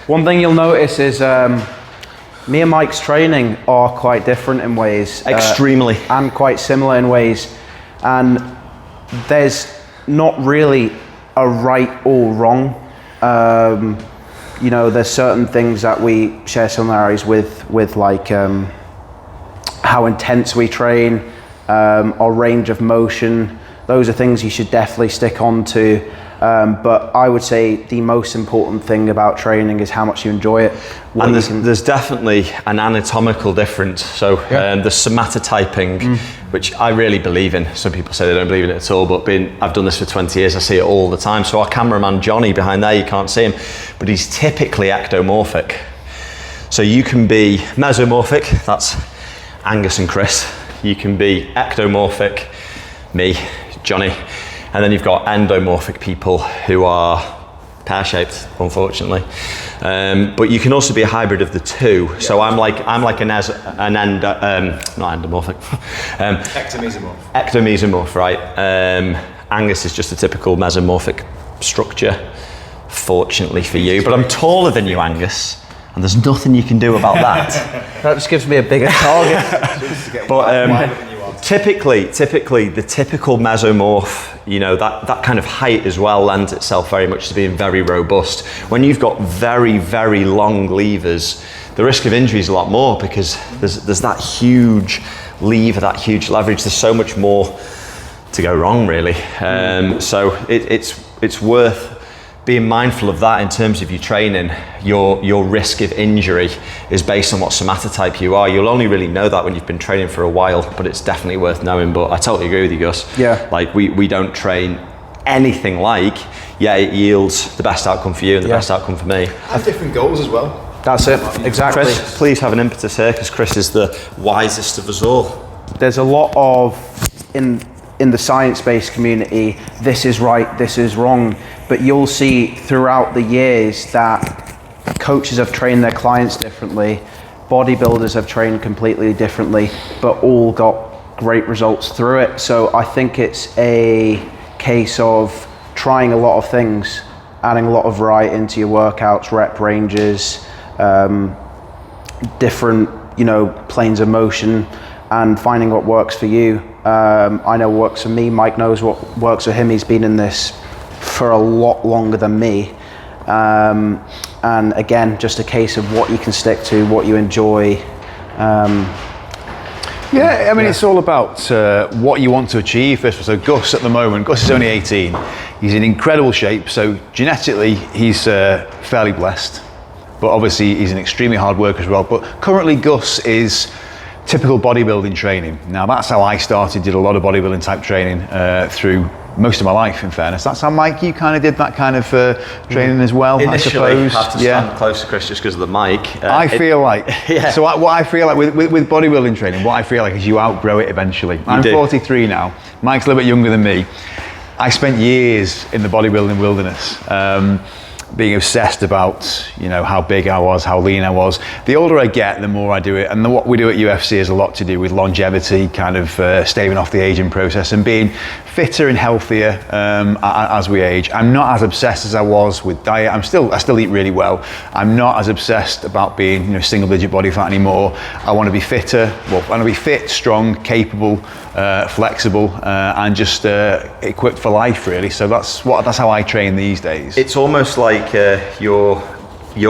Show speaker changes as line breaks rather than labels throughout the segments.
One thing you'll notice is me and Mike's training are quite different in ways.
Extremely.
And quite similar in ways. And there's not really a right or wrong. You know, there's certain things that we share similarities with like how intense we train, our range of motion. Those are things you should definitely stick on to. But I would say the most important thing about training is how much you enjoy it.
And there's definitely an anatomical difference. So the somatotyping, which I really believe in. Some people say they don't believe in it at all, but I've done this for 20 years, I see it all the time. So our cameraman Johnny behind there, you can't see him, but he's typically ectomorphic. So you can be mesomorphic, that's Angus and Chris. You can be ectomorphic, me, Johnny. And then you've got endomorphic people who are pear-shaped, unfortunately. But you can also be a hybrid of the two. Yeah. So I'm like not endomorphic.
Ectomesomorph.
Ectomesomorph, right? Angus is just a typical mesomorphic structure, fortunately for you. But I'm taller than you, Angus, and there's nothing you can do about that.
That just gives me a bigger target.
But typically, the typical mesomorph, you know, that kind of height as well lends itself very much to being very robust. When you've got very, very long levers, the risk of injury is a lot more because there's that huge lever, that huge leverage. There's so much more to go wrong, really. So it's worth being mindful of that in terms of your training. Your risk of injury is based on what somatotype you are. You'll only really know that when you've been training for a while, but it's definitely worth knowing. But I totally agree with you, Gus.
Yeah.
Like we don't train anything like, it yields the best outcome for you and the best outcome for me.
And different goals as well.
That's it, exactly.
Chris, please have an impetus here because Chris is the wisest of us all.
There's a lot of, in the science-based community, this is right, this is wrong, but you'll see throughout the years that coaches have trained their clients differently, bodybuilders have trained completely differently, but all got great results through it. So I think it's a case of trying a lot of things, adding a lot of variety into your workouts, rep ranges, different, planes of motion, and finding what works for you. I know what works for me. Mike knows what works for him. He's been in this for a lot longer than me. And again, just a case of what you can stick to, what you enjoy.
It's all about what you want to achieve. So Gus at the moment, Gus is only 18. He's in incredible shape. So genetically, he's fairly blessed. But obviously, he's an extremely hard worker as well. But currently, Gus is typical bodybuilding training. Now, that's how I started, did a lot of bodybuilding type training through most of my life, in fairness. That's how, Mike, you kind of did that kind of training as well,
initially,
I suppose.
Have to stand closer, Chris, just because of the mic.
I feel like, so what I feel like with bodybuilding training, what I feel like is you outgrow it eventually. I'm 43 now. Mike's a little bit younger than me. I spent years in the bodybuilding wilderness, being obsessed about, how big I was, how lean I was. The older I get, the more I do it. And what we do at UFC has a lot to do with longevity, kind of staving off the aging process and being fitter and healthier as we age. I'm not as obsessed as I was with diet. I still eat really well. I'm not as obsessed about being, single digit body fat anymore. I want to be fitter. Well, I want to be fit, strong, capable, flexible, and just equipped for life, really. So that's how I train these days.
It's almost like your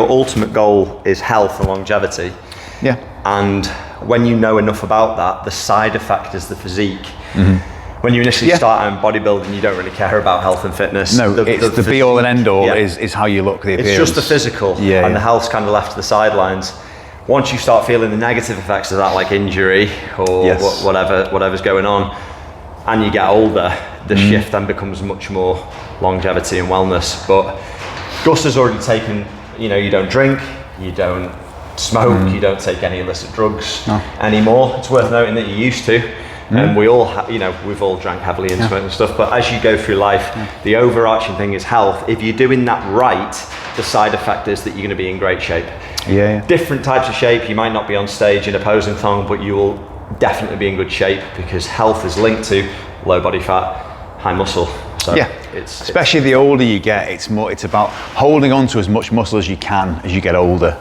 ultimate goal is health and longevity.
Yeah.
And when you know enough about that, the side effect is the physique. Mm-hmm. When you initially start out in bodybuilding, you don't really care about health and fitness.
No, it's the be all and end all is how you look, the appearance.
It's just the physical, and the health's kind of left to the sidelines. Once you start feeling the negative effects of that, like injury or whatever's going on, and you get older, the shift then becomes much more longevity and wellness. But Gus has already taken, you don't drink, you don't smoke, you don't take any illicit drugs anymore. It's worth noting that you used to. And we all, we've all drank heavily and smoked and stuff, but as you go through life, the overarching thing is health. If you're doing that right, the side effect is that you're going to be in great shape. Different types of shape. You might not be on stage in a posing thong, but you will definitely be in good shape because health is linked to low body fat, high muscle. So
Especially the older you get, it's about holding on to as much muscle as you can as you get older.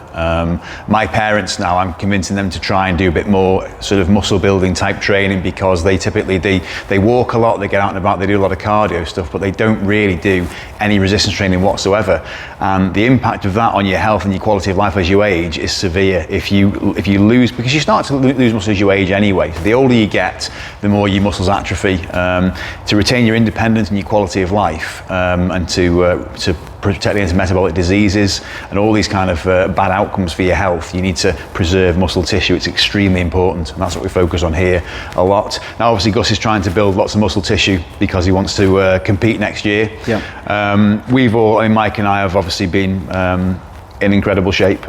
My parents now, I'm convincing them to try and do a bit more sort of muscle building type training, because they typically they walk a lot, they get out and about, they do a lot of cardio stuff, but they don't really do any resistance training whatsoever. And the impact of that on your health and your quality of life as you age is severe. If you lose, because you start to lose muscle as you age anyway. So the older you get, the more your muscles atrophy. To retain your independence and your quality of life, and to protect against metabolic diseases and all these kind of bad outcomes for your health, you need to preserve muscle tissue. It's extremely important, and that's what we focus on here a lot. Now, obviously, Gus is trying to build lots of muscle tissue because he wants to compete next year. Mike and I have obviously been in incredible shape.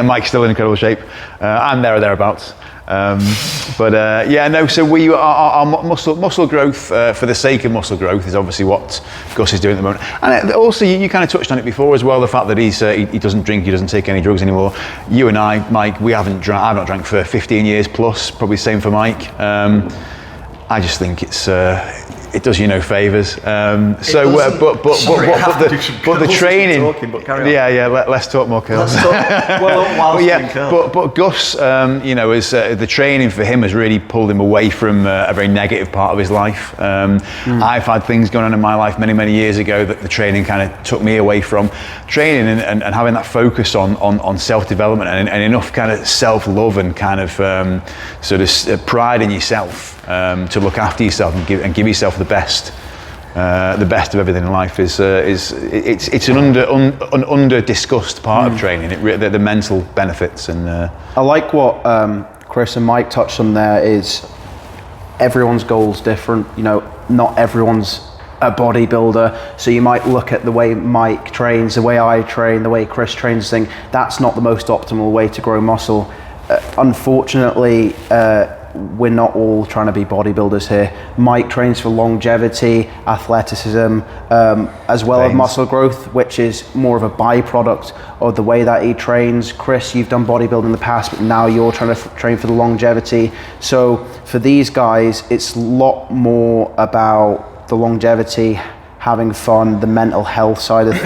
Mike's still in incredible shape. I'm there or thereabouts. So we our muscle growth for the sake of muscle growth is obviously what Gus is doing at the moment. And also, you kind of touched on it before as well, the fact that he doesn't drink, he doesn't take any drugs anymore. You and I, Mike, I've not drank for 15 years plus, probably same for Mike. I just think it does you no favours. But the training. Let's talk more curls. But Gus, the training for him has really pulled him away from a very negative part of his life. I've had things going on in my life many years ago that the training kind of took me away from. Training and having that focus on self-development and enough kind of self-love and kind of pride in yourself to look after yourself and give yourself the best of everything in life it's an under discussed part of training. The mental benefits. And
I like what Chris and Mike touched on there. Is everyone's goals different? Not everyone's a bodybuilder, so you might look at the way Mike trains, the way I train, the way Chris trains, think that's not the most optimal way to grow muscle. Unfortunately, we're not all trying to be bodybuilders here. Mike trains for longevity, athleticism, as well as muscle growth, which is more of a byproduct of the way that he trains. Chris, you've done bodybuilding in the past, but now you're trying to train for the longevity. So for these guys, it's a lot more about the longevity, having fun, the mental health side of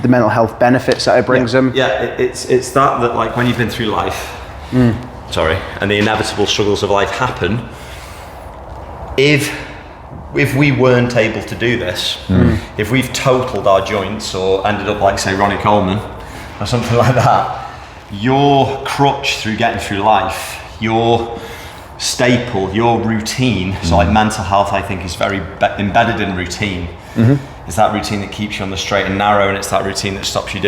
the mental health benefits that it brings them.
It's that like when you've been through life, and the inevitable struggles of life happen. If we weren't able to do this, if we've totaled our joints or ended up like, say, Ronnie Coleman or something like that, your crutch through getting through life, your staple, your routine, so like mental health, I think, is very embedded in routine. It's that routine that keeps you on the straight and narrow, and it's that routine that stops you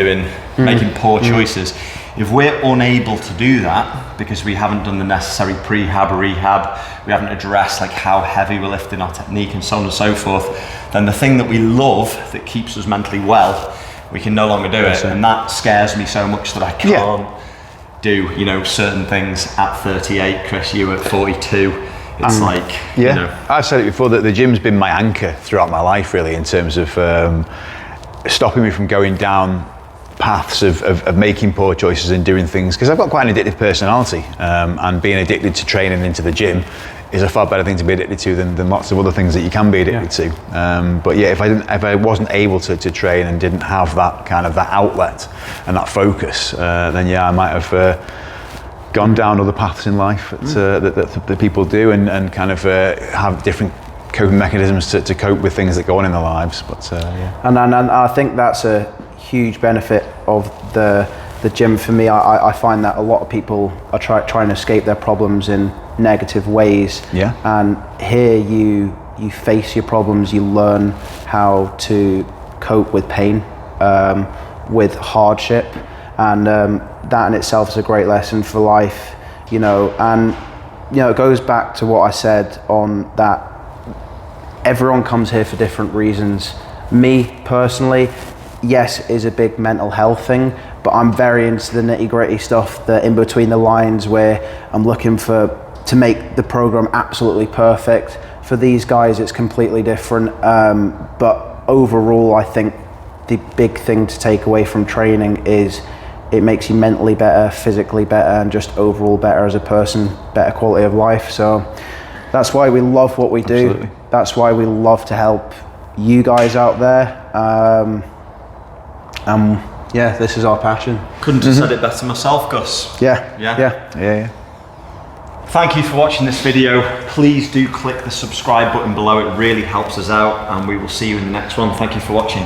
making poor choices. If we're unable to do that because we haven't done the necessary prehab or rehab, we haven't addressed like how heavy we're lifting, our technique, and so on and so forth, then the thing that we love that keeps us mentally well, we can no longer do it. And that scares me so much that I can't do certain things at 38. Chris, you at 42. It's I've said it before that the gym's been my anchor throughout my life, really, in terms of stopping me from going down paths of making poor choices and doing things, because I've got quite an addictive personality, and being addicted to training into the gym is a far better thing to be addicted to than lots of other things that you can be addicted to. If I wasn't able to train and didn't have that kind of that outlet and that focus, then I might have gone down other paths in life that people do, and kind of have different coping mechanisms to cope with things that go on in their lives. But
and I think that's a huge benefit of the gym for me. I find that a lot of people are trying to escape their problems in negative ways. And here you face your problems, you learn how to cope with pain, with hardship, and that in itself is a great lesson for life, and it goes back to what I said on that everyone comes here for different reasons. Me personally, yes, is a big mental health thing, but I'm very into the nitty-gritty stuff, the in between the lines, where I'm looking to make the program absolutely perfect. For these guys, it's completely different, but overall, I think the big thing to take away from training is it makes you mentally better, physically better, and just overall better as a person, better quality of life. So that's why we love what we do. Absolutely. That's why we love to help you guys out there. Yeah, this is our passion.
Couldn't have said it better myself, Gus.
Yeah.
Thank you for watching this video. Please do click the subscribe button below. It really helps us out, and we will see you in the next one. Thank you for watching.